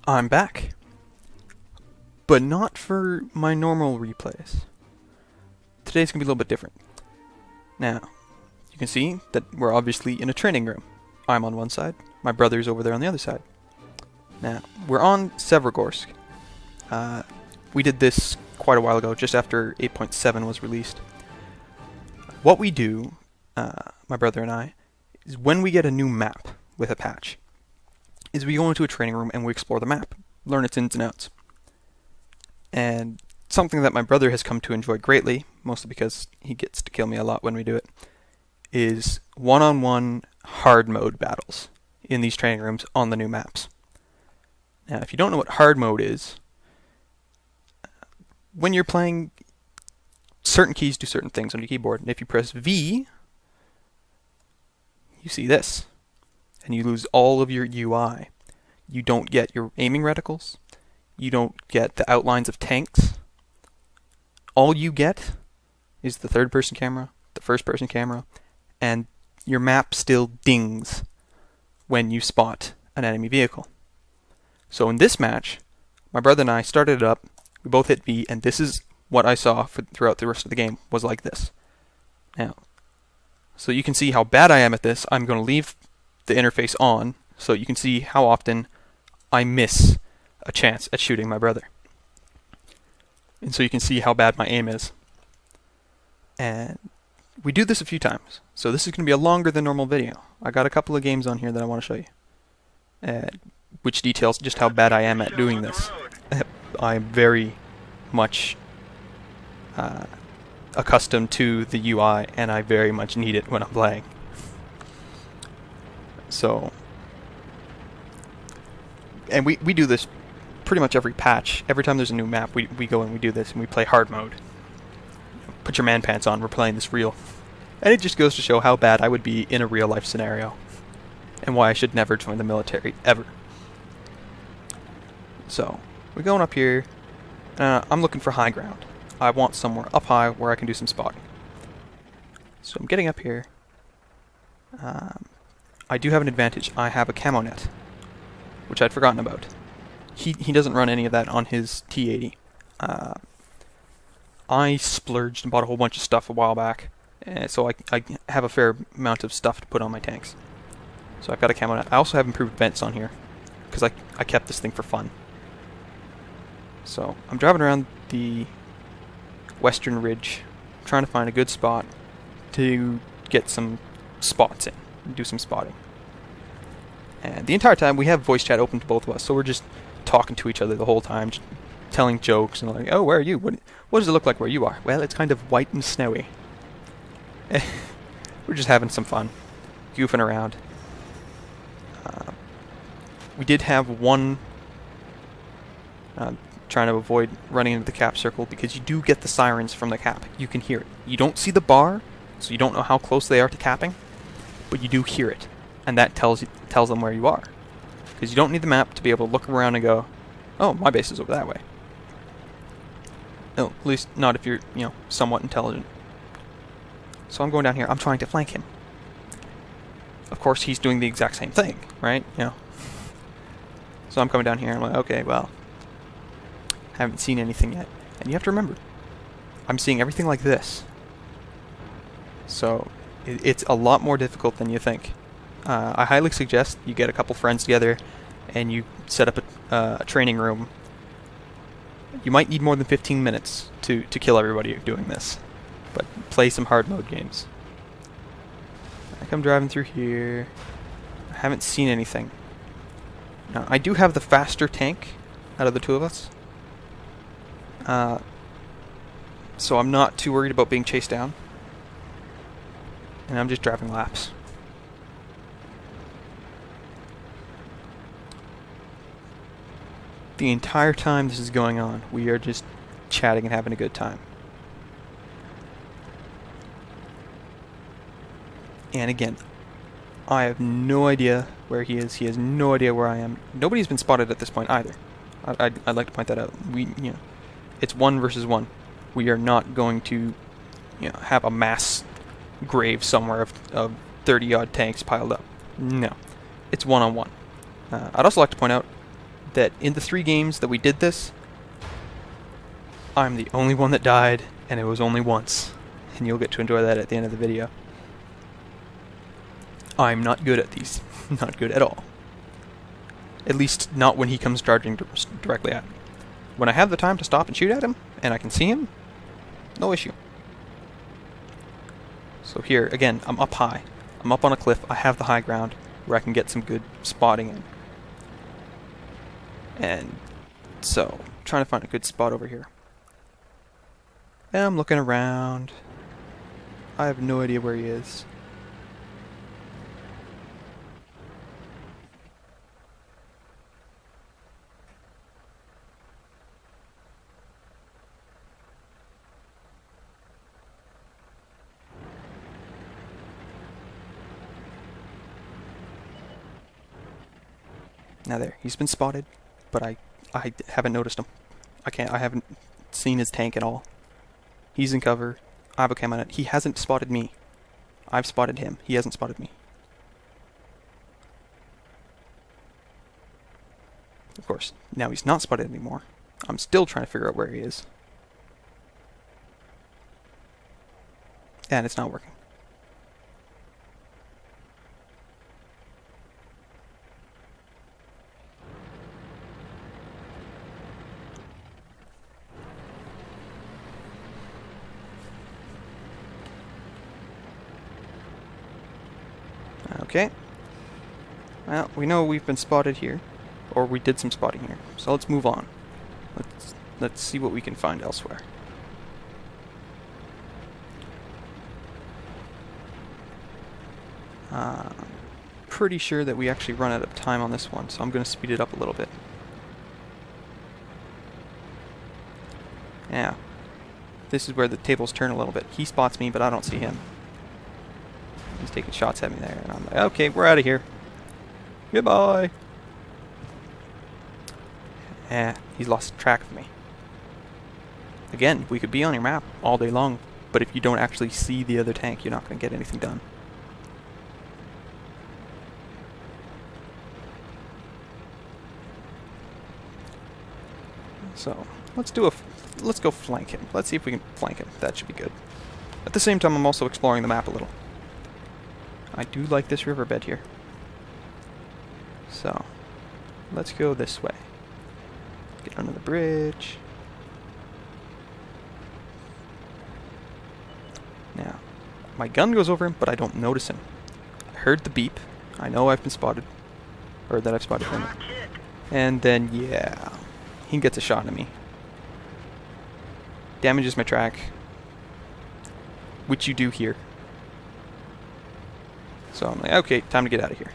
I'm back, but not for my normal replays. Today's gonna be a little bit different. Now, you can see that we're obviously in a training room. I'm on one side, my brother's over there on the other side. Now, we're on Severgorsk. We did this quite a while ago, just after 8.7 was released. What we do, my brother and I, is when we get a new map with a patch, is we go into a training room and we explore the map, learn its ins and outs. And something that my brother has come to enjoy greatly, mostly because he gets to kill me a lot when we do it, is one-on-one hard mode battles in these training rooms on the new maps. Now, if you don't know what hard mode is, when you're playing, certain keys do certain things on your keyboard, and if you press V, you see this, and you lose all of your UI. You don't get your aiming reticles, you don't get the outlines of tanks. All you get is the third-person camera, the first-person camera, and your map still dings when you spot an enemy vehicle. So in this match, my brother and I started it up, we both hit B, and this is what I saw throughout the rest of the game, was like this. Now, so you can see how bad I am at this. I'm going to leave the interface on, so you can see how often I miss a chance at shooting my brother. And so you can see how bad my aim is. And we do this a few times, so this is going to be a longer than normal video. I got a couple of games on here that I want to show you, which details just how bad I am at doing this. I'm very much accustomed to the UI, and I very much need it when I'm playing. So, and we do this pretty much every patch. Every time there's a new map, we go and we do this, and we play hard mode. Put your man pants on, we're playing this real. And it just goes to show how bad I would be in a real life scenario, and why I should never join the military, ever. So, we're going up here. I'm looking for high ground. I want somewhere up high where I can do some spotting. So I'm getting up here. I do have an advantage. I have a camo net, which I'd forgotten about. He doesn't run any of that on his T80. I splurged and bought a whole bunch of stuff a while back, and so I have a fair amount of stuff to put on my tanks. So I've got a camo net. I also have improved vents on here, because I kept this thing for fun. So I'm driving around the western ridge, trying to find a good spot to get some spots in, and do some spotting. And the entire time we have voice chat open to both of us, so we're just talking to each other the whole time, just telling jokes and like, oh, where are you? What does it look like where you are? Well, it's kind of white and snowy. We're just having some fun, goofing around. We did have one trying to avoid running into the cap circle, because you do get the sirens from the cap. You can hear it. You don't see the bar, so you don't know how close they are to capping, but you do hear it, and that tells them where you are. Because you don't need the map to be able to look around and go, oh, my base is over that way. No, at least not if you're, somewhat intelligent. So I'm going down here. I'm trying to flank him. Of course, he's doing the exact same thing, right? So I'm coming down here, and I'm like, okay, well, haven't seen anything yet. And you have to remember, I'm seeing everything like this. So it's a lot more difficult than you think. I highly suggest you get a couple friends together and you set up a training room. You might need more than 15 minutes to kill everybody doing this, but play some hard mode games. I come driving through here. I haven't seen anything. Now, I do have the faster tank out of the two of us. So I'm not too worried about being chased down. And I'm just driving laps. The entire time this is going on, we are just chatting and having a good time. And again, I have no idea where he is. He has no idea where I am. Nobody's been spotted at this point either. I'd like to point that out. It's 1 versus 1. We are not going to, have a mass grave somewhere of 30-odd tanks piled up. No. It's 1-on-1. I'd also like to point out, that in the 3 games that we did this, I'm the only one that died, and it was only once. And you'll get to enjoy that at the end of the video. I'm not good at these. Not good at all. At least not when he comes charging directly at me. When I have the time to stop and shoot at him, and I can see him, no issue. So here, again, I'm up high. I'm up on a cliff. I have the high ground where I can get some good spotting in. And so, trying to find a good spot over here. And I'm looking around. I have no idea where he is. Now there, he's been spotted, but I haven't noticed him. I haven't seen his tank at all. He's in cover. I have a cam on it. He hasn't spotted me. I've spotted him. He hasn't spotted me. Of course, now he's not spotted anymore. I'm still trying to figure out where he is. And it's not working. Okay. Well, we know we've been spotted here, or we did some spotting here. So let's move on. Let's see what we can find elsewhere. Pretty sure that we actually run out of time on this one, so I'm going to speed it up a little bit. Yeah. This is where the tables turn a little bit. He spots me, but I don't see him. He's taking shots at me there, and I'm like, okay, we're out of here. Goodbye. He's lost track of me. Again, we could be on your map all day long, but if you don't actually see the other tank, you're not going to get anything done. So, let's go flank him. Let's see if we can flank him. That should be good. At the same time, I'm also exploring the map a little. I do like this riverbed here. So, let's go this way. Get under the bridge. Now, my gun goes over him, but I don't notice him. I heard the beep. I know I've been spotted. Or that I've spotted him. And then, yeah, he gets a shot at me. Damages my track. Which you do here. So I'm like, okay, time to get out of here.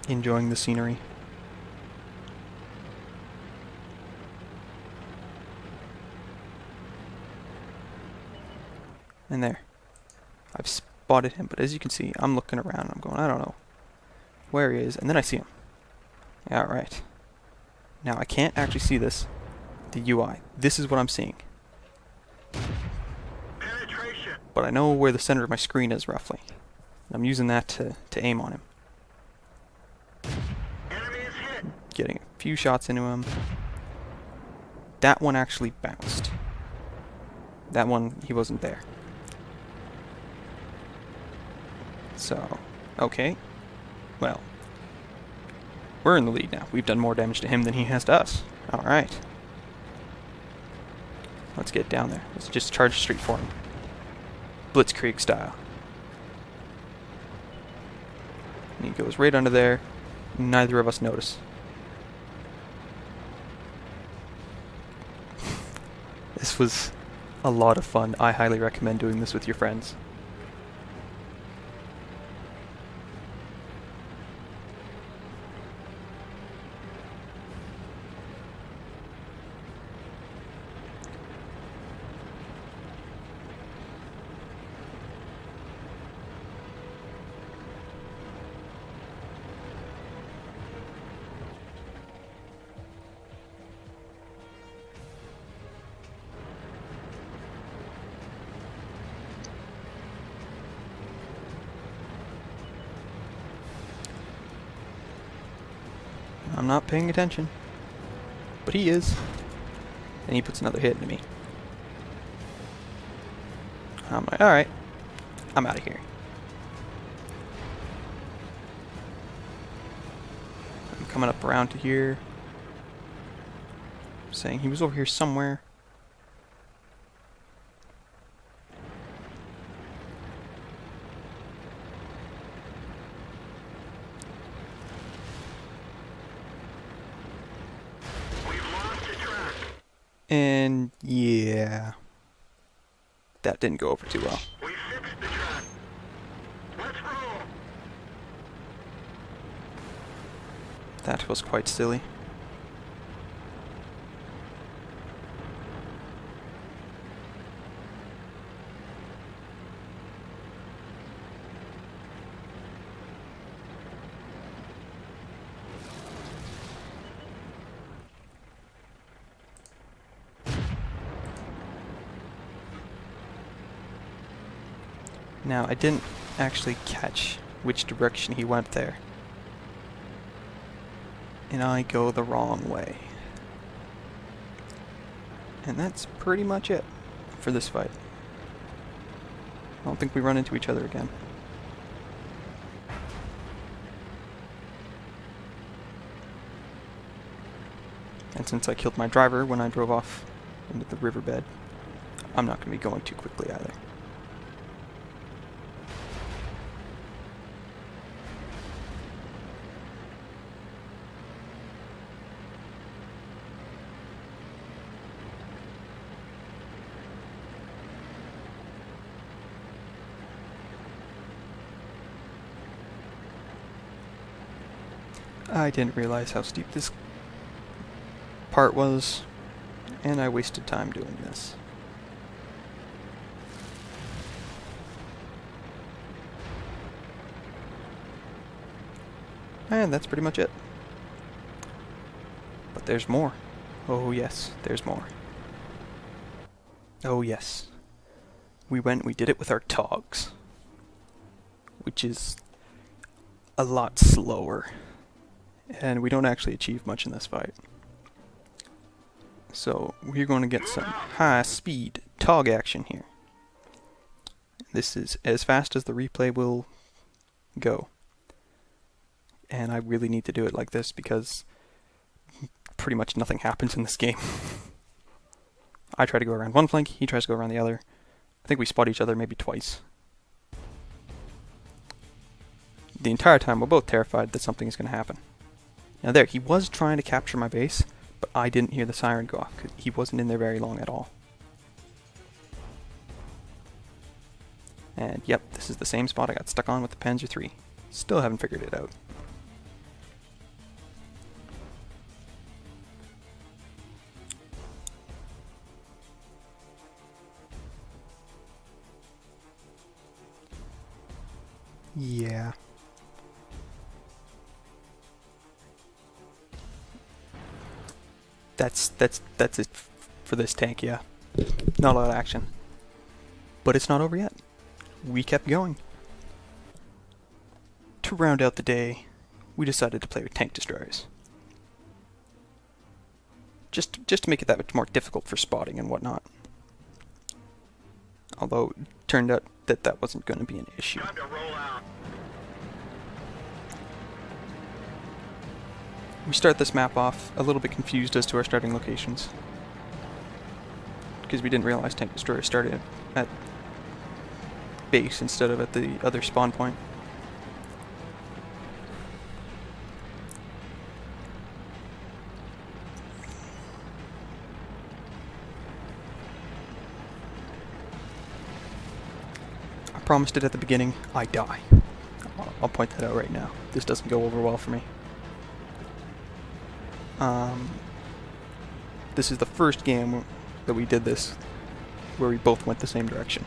Enjoying the scenery. And there. I've spotted him, but as you can see, I'm looking around. I'm going, I don't know where he is, and then I see him. Alright. Now, I can't actually see this. The UI. This is what I'm seeing. Penetration. But I know where the center of my screen is, roughly. I'm using that to aim on him. Enemy is hit. Getting a few shots into him. That one actually bounced. That one, he wasn't there. So, okay. Well, we're in the lead now. We've done more damage to him than he has to us. Alright. Let's get down there. Let's just charge straight for him. Blitzkrieg style. And he goes right under there. Neither of us notice. This was a lot of fun. I highly recommend doing this with your friends. I'm not paying attention. But he is. And he puts another hit into me. I'm like, alright. I'm out of here. I'm coming up around to here. Saying he was over here somewhere. And yeah, that didn't go over too well. We fixed the track. Let's roll. That was quite silly. Now, I didn't actually catch which direction he went there. And I go the wrong way. And that's pretty much it for this fight. I don't think we run into each other again. And since I killed my driver when I drove off into the riverbed, I'm not going to be going too quickly either. I didn't realize how steep this part was, and I wasted time doing this. And that's pretty much it. But there's more. Oh yes, there's more. Oh yes. We did it with our togs, which is a lot slower. And we don't actually achieve much in this fight. So we're going to get some high-speed tog action here. This is as fast as the replay will go. And I really need to do it like this because pretty much nothing happens in this game. I try to go around one flank, he tries to go around the other. I think we spot each other maybe twice. The entire time we're both terrified that something is going to happen. Now there, he was trying to capture my base, but I didn't hear the siren go off, because he wasn't in there very long at all. And yep, this is the same spot I got stuck on with the Panzer III. Still haven't figured it out. Yeah. That's it for this tank, yeah. Not a lot of action. But it's not over yet. We kept going. To round out the day, we decided to play with tank destroyers. Just to make it that much more difficult for spotting and whatnot. Although it turned out that that wasn't going to be an issue. Time to roll out. We start this map off a little bit confused as to our starting locations, because we didn't realize tank destroyers started at base instead of at the other spawn point. I promised it at the beginning, I die. I'll point that out right now. This doesn't go over well for me. This is the first game that we did this where we both went the same direction.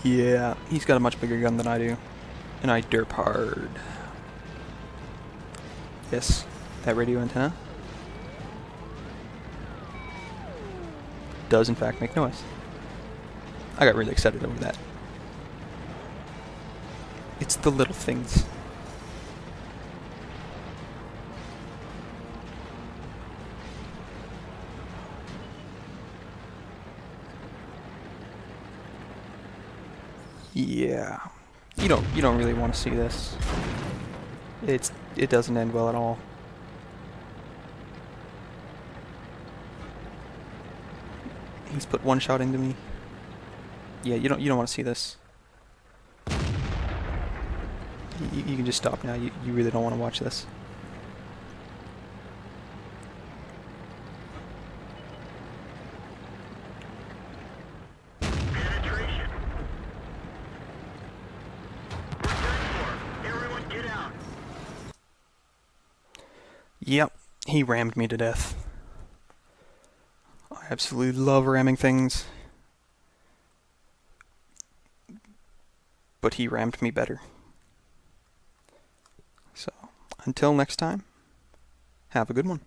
Yeah, he's got a much bigger gun than I do, and I derp hard. Yes, that radio antenna does in fact make noise. I got really excited over that. It's the little things Yeah. You don't really want to see this. It doesn't end well at all. He's put one shot into me. Yeah, you don't want to see this. You can just stop now. You really don't want to watch this. Penetration. We're done for. Everyone get out. Yep, he rammed me to death. I absolutely love ramming things. But he rammed me better. So, until next time, have a good one.